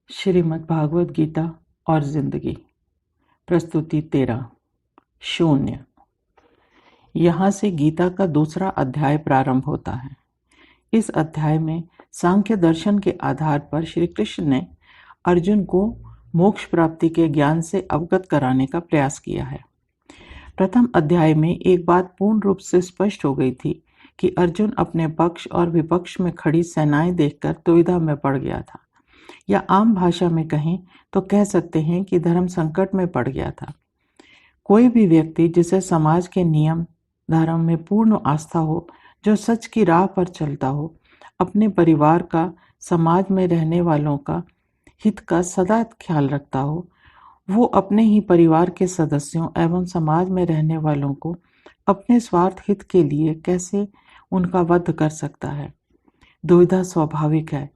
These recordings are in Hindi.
श्रीमद् भागवत गीता और जिंदगी। प्रस्तुति 13 शून्य। यहाँ से गीता का दूसरा अध्याय प्रारंभ होता है। इस अध्याय में सांख्य दर्शन के आधार पर श्री कृष्ण ने अर्जुन को मोक्ष प्राप्ति के ज्ञान से अवगत कराने का प्रयास किया है। प्रथम अध्याय में एक बात पूर्ण रूप से स्पष्ट हो गई थी कि अर्जुन अपने पक्ष और विपक्ष में खड़ी सेनाएं देखकर दुविधा में पड़ गया था, या आम भाषा में कहें तो कह सकते हैं कि धर्म संकट में पड़ गया था। कोई भी व्यक्ति जिसे समाज के नियम धर्म में पूर्ण आस्था हो, जो सच की राह पर चलता हो, अपने परिवार का, समाज में रहने वालों का हित का सदा ख्याल रखता हो, वो अपने ही परिवार के सदस्यों एवं समाज में रहने वालों को अपने स्वार्थ हित के लिए कैसे उनका वध कर सकता है। दुविधा स्वाभाविक है,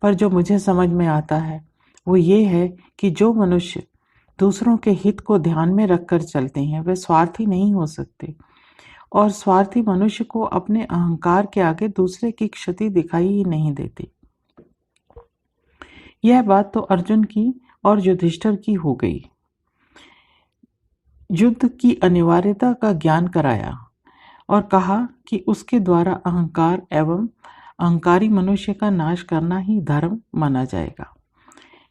पर जो मुझे समझ में आता है वो ये है कि जो मनुष्य दूसरों के हित को ध्यान में रखकर चलते हैं वे स्वार्थी नहीं हो सकते, और स्वार्थी मनुष्य को अपने अहंकार के आगे दूसरे की क्षति दिखाई ही नहीं देती। यह बात तो अर्जुन की और युधिष्ठिर की हो गई। युद्ध की अनिवार्यता का ज्ञान कराया और कहा कि उसके द्वारा अहंकार एवं अहंकारी मनुष्य का नाश करना ही धर्म माना जाएगा।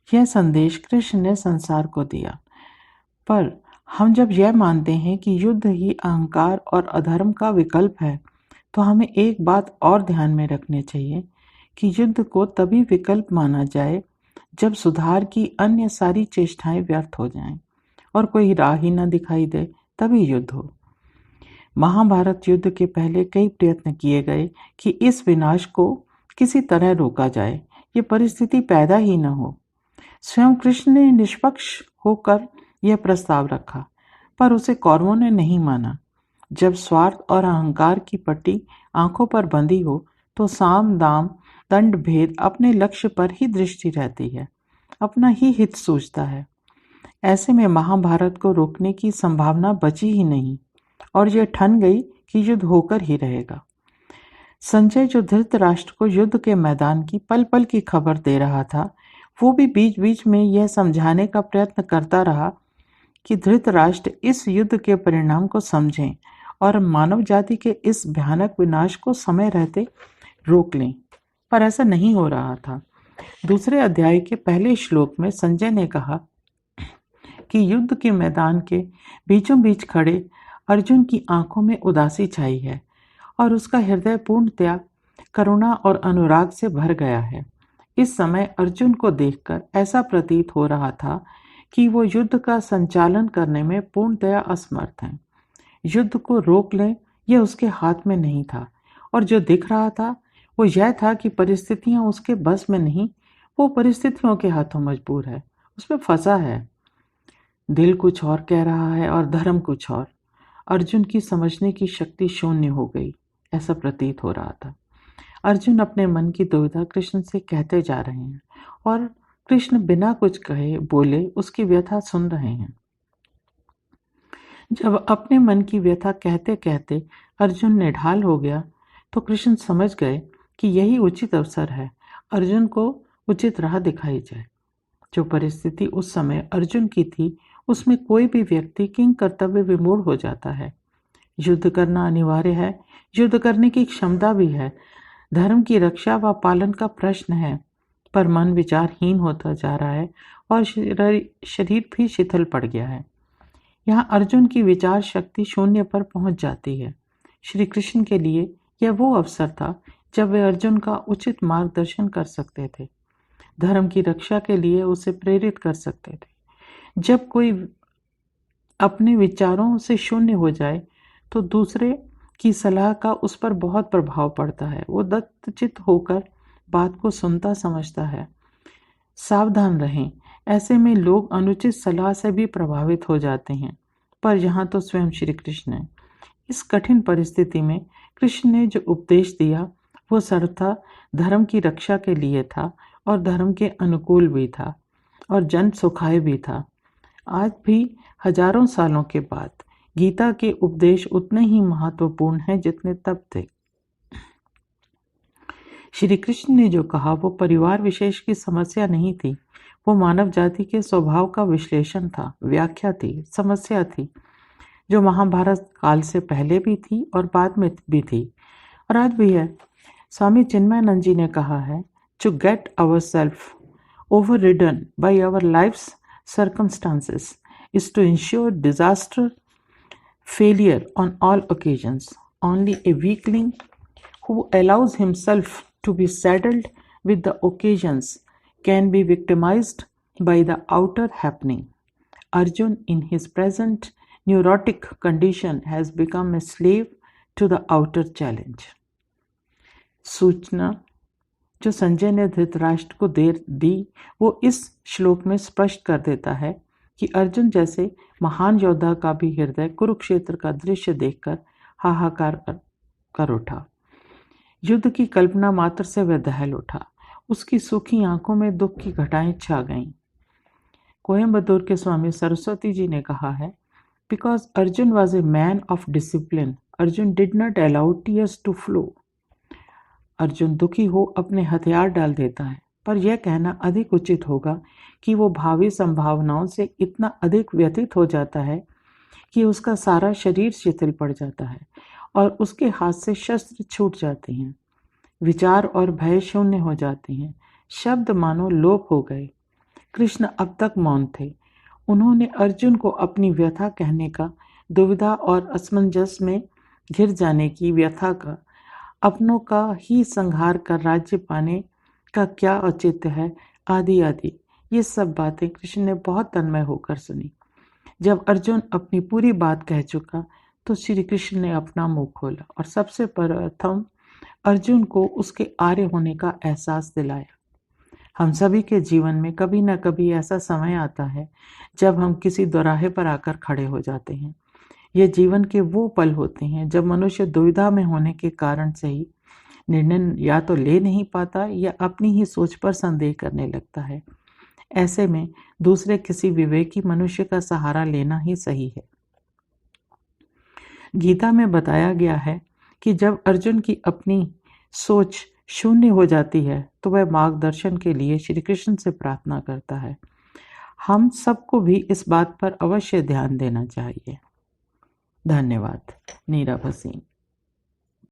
यह संदेश कृष्ण ने संसार को दिया। पर हम जब यह मानते हैं कि युद्ध ही अहंकार और अधर्म का विकल्प है, तो हमें एक बात और ध्यान में रखनी चाहिए कि युद्ध को तभी विकल्प माना जाए जब सुधार की अन्य सारी चेष्टाएं व्यर्थ हो जाएं और कोई राह ही न दिखाई दे, तभी युद्ध हो। महाभारत युद्ध के पहले कई प्रयत्न किए गए कि इस विनाश को किसी तरह रोका जाए, ये परिस्थिति पैदा ही न हो। स्वयं कृष्ण ने निष्पक्ष होकर यह प्रस्ताव रखा, पर उसे कौरवों ने नहीं माना। जब स्वार्थ और अहंकार की पट्टी आंखों पर बंधी हो तो साम दाम दंड भेद अपने लक्ष्य पर ही दृष्टि रहती है, अपना ही हित सूझता है। ऐसे में महाभारत को रोकने की संभावना बची ही नहीं, और यह ठन गई कि युद्ध होकर ही रहेगा। संजय जो धृतराष्ट्र को युद्ध के मैदान की पल पल की खबर दे रहा था, वो भी बीच बीच में यह समझाने का प्रयत्न करता रहा कि धृतराष्ट्र इस युद्ध के परिणाम को समझें और मानव जाति के इस भयानक विनाश को समय रहते रोक लें, पर ऐसा नहीं हो रहा था। दूसरे अध्याय के पहले श्लोक में संजय ने कहा कि युद्ध के मैदान के बीचों बीच खड़े अर्जुन की आंखों में उदासी छाई है और उसका हृदय पूर्णतया करुणा और अनुराग से भर गया है। इस समय अर्जुन को देखकर ऐसा प्रतीत हो रहा था कि वो युद्ध का संचालन करने में पूर्णतया असमर्थ हैं। युद्ध को रोक लें यह उसके हाथ में नहीं था, और जो दिख रहा था वो यह था कि परिस्थितियां उसके बस में नहीं, वो परिस्थितियों के हाथों मजबूर है, उसमें फंसा है। दिल कुछ और कह रहा है और धर्म कुछ और। अर्जुन की समझने की शक्ति शून्य हो गई, ऐसा प्रतीत हो रहा था। अर्जुन अपने मन की दुविधा कृष्ण से कहते जा रहे हैं और कृष्ण बिना कुछ कहे बोले उसकी व्यथा सुन रहे हैं। जब अपने मन की व्यथा कहते कहते अर्जुन निढाल हो गया तो कृष्ण समझ गए कि यही उचित अवसर है, अर्जुन को उचित राह दिखाई जाए। जो परिस्थिति उस समय अर्जुन की थी उसमें कोई भी व्यक्ति किंग कर्तव्य विमूढ़ हो जाता है। युद्ध करना अनिवार्य है, युद्ध करने की क्षमता भी है, धर्म की रक्षा व पालन का प्रश्न है, पर मन विचारहीन होता जा रहा है और शरीर भी शिथिल पड़ गया है। यहाँ अर्जुन की विचार शक्ति शून्य पर पहुंच जाती है। श्री कृष्ण के लिए यह वो अवसर था जब वे अर्जुन का उचित मार्गदर्शन कर सकते थे, धर्म की रक्षा के लिए उसे प्रेरित कर सकते थे। जब कोई अपने विचारों से शून्य हो जाए तो दूसरे की सलाह का उस पर बहुत प्रभाव पड़ता है। वो दत्तचित्त होकर बात को सुनता समझता है। सावधान रहें, ऐसे में लोग अनुचित सलाह से भी प्रभावित हो जाते हैं, पर यहाँ तो स्वयं श्री कृष्ण है। इस कठिन परिस्थिति में कृष्ण ने जो उपदेश दिया वो सर्वथा धर्म की रक्षा के लिए था और धर्म के अनुकूल भी था और जन सुखाय भी था। आज भी हजारों सालों के बाद गीता के उपदेश उतने ही महत्वपूर्ण हैं जितने तब थे। श्री कृष्ण ने जो कहा वो परिवार विशेष की समस्या नहीं थी, वो मानव जाति के स्वभाव का विश्लेषण था, व्याख्या थी, समस्या थी, जो महाभारत काल से पहले भी थी और बाद में भी थी और आज भी है। स्वामी चिन्मयानंद जी ने कहा है, to get our self overridden by our life's circumstances is to ensure disaster, failure on all occasions. Only a weakling who allows himself to be saddled with the occasions can be victimized by the outer happening. Arjun, in his present neurotic condition, has become a slave to the outer challenge. सूचना जो संजय ने धृतराष्ट्र को दी वो इस श्लोक में स्पष्ट कर देता है कि अर्जुन जैसे महान योद्धा का भी हृदय कुरुक्षेत्र का दृश्य देखकर हाहाकार कर उठा। युद्ध की कल्पना मात्र से वह दहल उठा। उसकी सूखी आंखों में दुख की घटाएं छा गईं। कोयम्बतूर के स्वामी सरस्वती जी ने कहा है, because Arjun was a man of discipline, Arjun did not allow tears to flow. Arjun दुखी हो अपने हथियार डाल देता है, पर यह कहना अधिक उचित होगा कि वो भावी संभावनाओं से इतना अधिक व्यथित हो जाता है कि उसका सारा शरीर शिथिल पड़ जाता है और उसके हाथ से शस्त्र छूट जाते हैं। विचार और भय शून्य हो जाते हैं। शब्द मानो लोप हो गए। कृष्ण अब तक मौन थे। उन्होंने अर्जुन को अपनी व्यथा कहने का, दुविधा और असमंजस में घिर जाने की व्यथा का, अपनों का ही संहार कर राज्य पाने का क्या औचित्य है, आदि आदि ये सब बातें कृष्ण ने बहुत तन्मय होकर सुनी। जब अर्जुन अपनी पूरी बात कह चुका तो श्री कृष्ण ने अपना मुंह खोला और सबसे प्रथम अर्जुन को उसके आर्य होने का एहसास दिलाया। हम सभी के जीवन में कभी न कभी ऐसा समय आता है जब हम किसी दोराहे पर आकर खड़े हो जाते हैं। ये जीवन के वो पल होते हैं जब मनुष्य दुविधा में होने के कारण से ही निर्णय या तो ले नहीं पाता या अपनी ही सोच पर संदेह करने लगता है। ऐसे में दूसरे किसी विवेकी मनुष्य का सहारा लेना ही सही है। गीता में बताया गया है कि जब अर्जुन की अपनी सोच शून्य हो जाती है तो वह मार्गदर्शन के लिए श्री कृष्ण से प्रार्थना करता है। हम सबको भी इस बात पर अवश्य ध्यान देना चाहिए। धन्यवाद। नीरा भसीन।